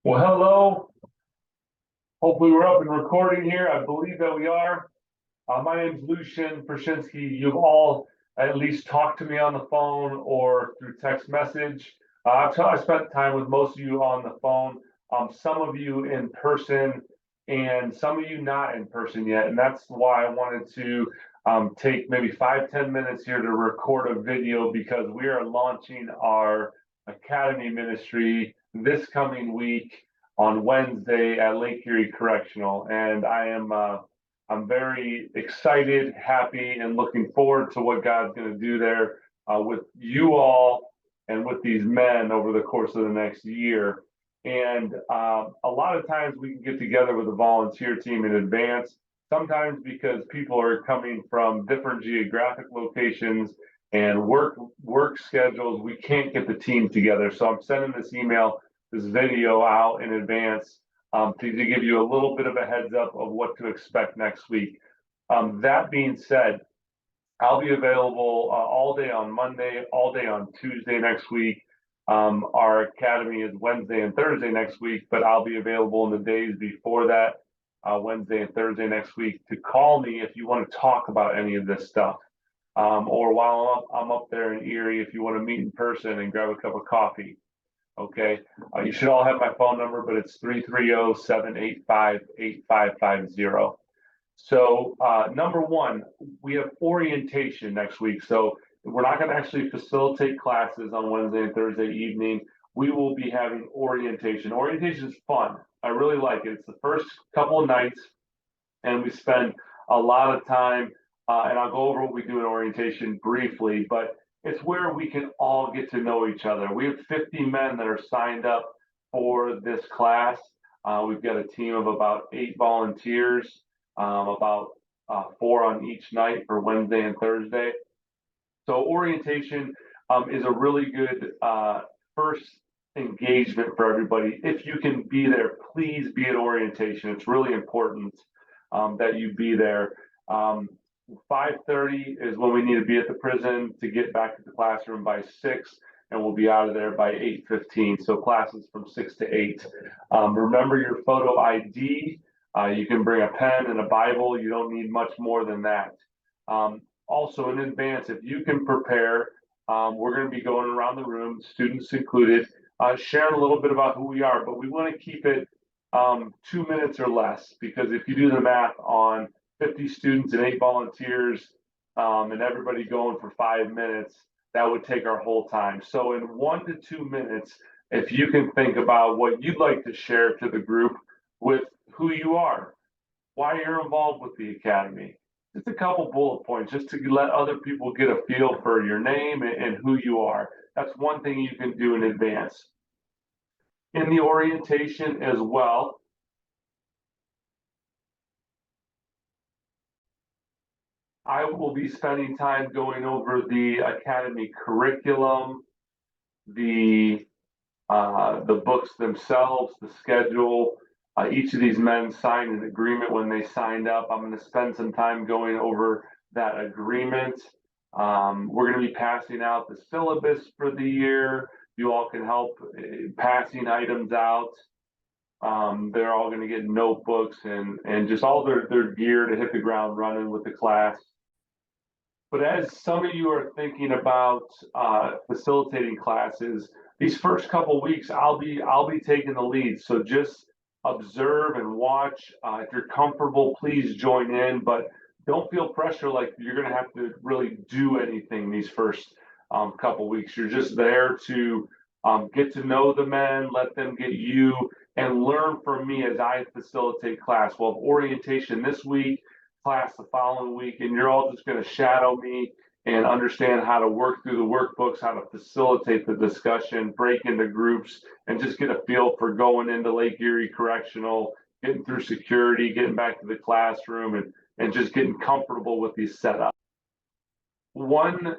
Well, hello. Hopefully we're up and recording here. I believe that we are. My name's Lucian Pershinsky. You've all at least talked to me on the phone or through text message. I spent time with most of you on the phone, some of you in person, and some of you not in person yet. And that's why I wanted to take maybe 5-10 minutes here to record a video because we are launching our Academy ministry this coming week on Wednesday at Lake Erie Correctional. And I'm very excited, happy, and looking forward to what God's going to do there with you all and with these men over the course of the next year. And a lot of times we can get together with a volunteer team in advance, sometimes because people are coming from different geographic locations and work schedules. We can't get the team together. So I'm sending this video out in advance to give you a little bit of a heads up of what to expect next week. That being said, I'll be available all day on Monday, all day on Tuesday next week. Our academy is Wednesday and Thursday next week, but I'll be available in the days before that, Wednesday and Thursday next week, to call me if you want to talk about any of this stuff. Or while I'm up there in Erie, if you want to meet in person and grab a cup of coffee. Okay, you should all have my phone number, but it's 330-785-8550. So number one, we have orientation next week. So we're not going to actually facilitate classes on Wednesday and Thursday evening. We will be having orientation. Orientation is fun. I really like it. It's the first couple of nights, and we spend a lot of time, and I'll go over what we do in orientation briefly, but it's where we can all get to know each other. We have 50 men that are signed up for this class. We've got a team of about 8 volunteers, about 4 on each night for Wednesday and Thursday. So orientation is a really good first engagement for everybody. If you can be there, please be at orientation. It's really important that you be there. 5:30 is when we need to be at the prison to get back to the classroom by 6, and we'll be out of there by 8:15. So classes from 6 to 8. Remember your photo ID. You can bring a pen and a Bible. You don't need much more than that. Also in advance, if you can prepare, we're going to be going around the room, students included, sharing a little bit about who we are, but we want to keep it 2 minutes or less, because if you do the math on 50 students and 8 volunteers, and everybody going for 5 minutes, that would take our whole time. So in 1 to 2 minutes, if you can think about what you'd like to share to the group with who you are, why you're involved with the academy, just a couple bullet points, just to let other people get a feel for your name and who you are. That's one thing you can do in advance. In the orientation as well, I will be spending time going over the academy curriculum, the books themselves, the schedule. Each of these men signed an agreement when they signed up. I'm going to spend some time going over that agreement. We're going to be passing out the syllabus for the year. You all can help passing items out. They're all going to get notebooks and just all their gear to hit the ground running with the class. But as some of you are thinking about facilitating classes, these first couple weeks, I'll be taking the lead. So just observe and watch. If you're comfortable, please join in, but don't feel pressure like you're going to have to really do anything these first couple weeks. You're just there to get to know the men, let them get you, and learn from me as I facilitate class. We'll have orientation this week, class the following week, and you're all just going to shadow me and understand how to work through the workbooks, how to facilitate the discussion, break into groups, and just get a feel for going into Lake Erie Correctional, getting through security, getting back to the classroom, and just getting comfortable with these setups. One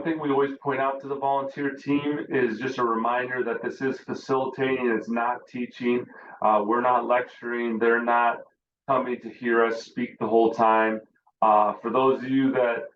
thing we always point out to the volunteer team is just a reminder that this is facilitating, it's not teaching. We're not lecturing. They're not coming to hear us speak the whole time. For those of you that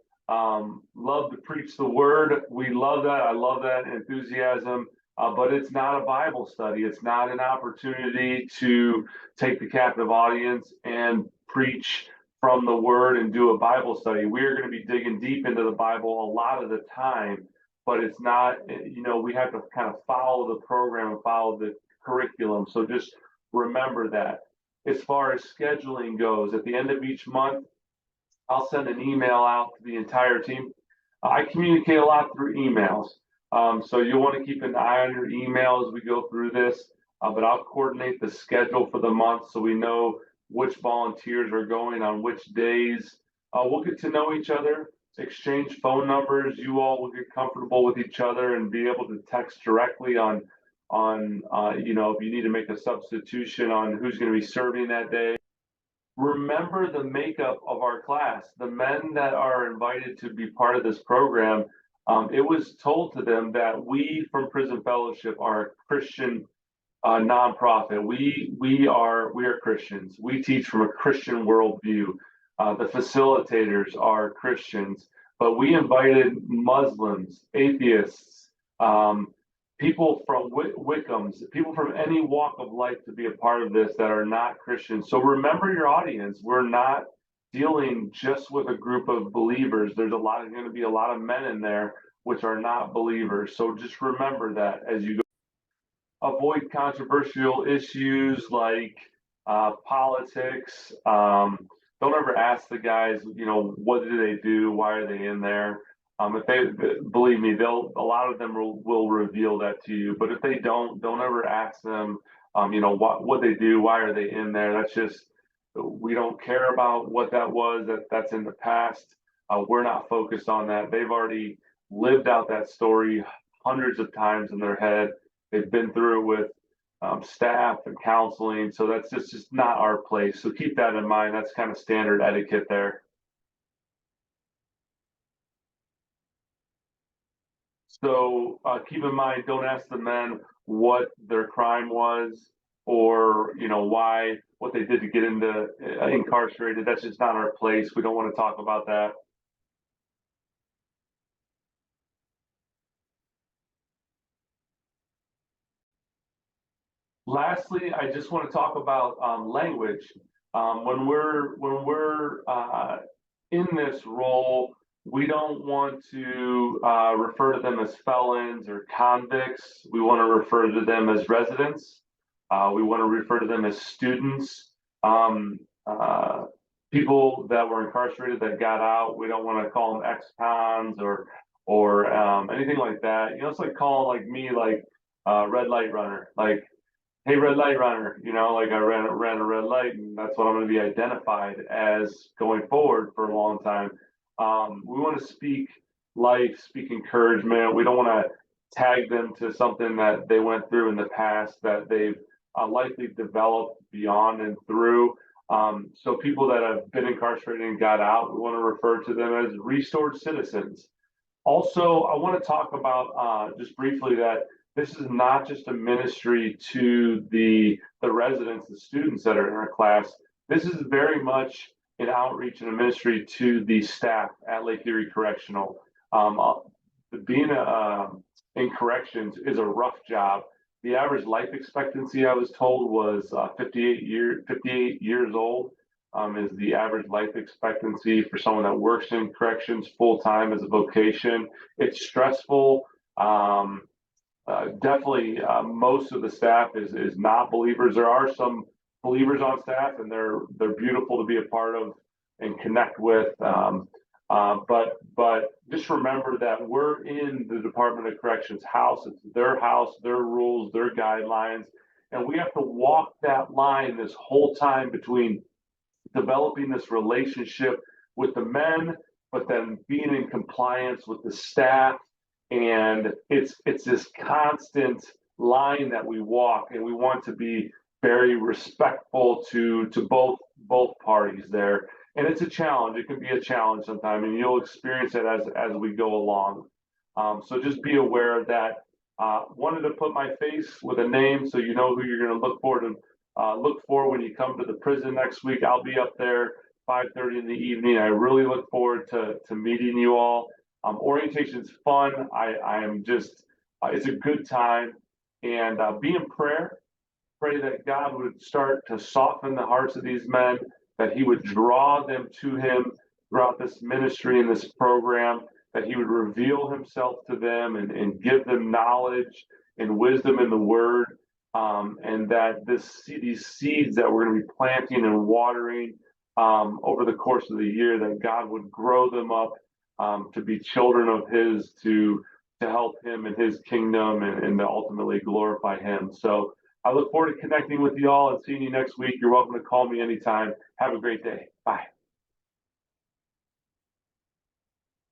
love to preach the word, we love that. I love that enthusiasm. but it's not a Bible study. It's not an opportunity to take the captive audience and preach from the Word and do a Bible study. We are going to be digging deep into the Bible a lot of the time, but it's not, we have to kind of follow the program and follow the curriculum. So just remember that. As far as scheduling goes, at the end of each month, I'll send an email out to the entire team. I communicate a lot through emails. So you'll want to keep an eye on your email as we go through this, but I'll coordinate the schedule for the month so we know which volunteers are going on which days. We'll get to know each other, exchange phone numbers. You all will get comfortable with each other and be able to text directly on if you need to make a substitution on who's going to be serving that day. Remember the makeup of our class. The men that are invited to be part of this program, it was told to them that we from Prison Fellowship are a Christian nonprofit. We are Christians. We teach from a Christian worldview. The facilitators are Christians, but we invited Muslims, atheists, people from Wiccans, people from any walk of life to be a part of this that are not Christians. So remember your audience. We're not dealing just with a group of believers. There's going to be a lot of men in there which are not believers. So just remember that as you go. Avoid controversial issues like politics. Don't ever ask the guys, what do they do? Why are they in there? If they believe me, a lot of them will reveal that to you. But if they don't ever ask them, what they do, why are they in there? That's just, we don't care about what that was. That's in the past. We're not focused on that. They've already lived out that story hundreds of times in their head. They've been through it with staff and counseling, so that's just not our place. So keep that in mind. That's kind of standard etiquette there. So keep in mind, don't ask the men what their crime was or why, what they did to get into incarcerated. That's just not our place. We don't want to talk about that. Lastly, I just want to talk about language. When we're in this role, we don't want to refer to them as felons or convicts. We want to refer to them as residents. We want to refer to them as students. Um, uh, People that were incarcerated that got out. We don't want to call them ex-cons or anything like that. It's like calling like me like red light runner. Like, hey, red light runner, like I ran a red light, and that's what I'm going to be identified as going forward for a long time. We want to speak life, speak encouragement. We don't want to tag them to something that they went through in the past that they've likely developed beyond and through. So people that have been incarcerated and got out, we want to refer to them as restored citizens. Also, I want to talk about just briefly that this is not just a ministry to the residents, the students that are in our class. This is very much an outreach and a ministry to the staff at Lake Erie Correctional. Being in corrections is a rough job. The average life expectancy, I was told, was 58 years old. Is the average life expectancy for someone that works in corrections full time as a vocation. It's stressful. Definitely, most of the staff is not believers. There are some believers on staff, and they're beautiful to be a part of and connect with. But just remember that we're in the Department of Corrections house. It's their house, their rules, their guidelines, and we have to walk that line this whole time between developing this relationship with the men, but then being in compliance with the staff. And it's this constant line that we walk, and we want to be very respectful to both parties there. And it's a challenge. It can be a challenge sometimes, and you'll experience it as we go along. So just be aware of that. Wanted to put my face with a name so you know who you're going to look for when you come to the prison next week. I'll be up there 5:30 in the evening. I really look forward to meeting you all. Orientation is fun. I am just It's a good time, and be in prayer. Pray that God would start to soften the hearts of these men, that He would draw them to Him throughout this ministry and this program, that He would reveal Himself to them and give them knowledge and wisdom in the Word, and that these seeds that we're going to be planting and watering over the course of the year, that God would grow them up to be children of His, to help Him in His kingdom and to ultimately glorify Him. So I look forward to connecting with you all and seeing you next week. You're welcome to call me anytime. Have a great day. Bye.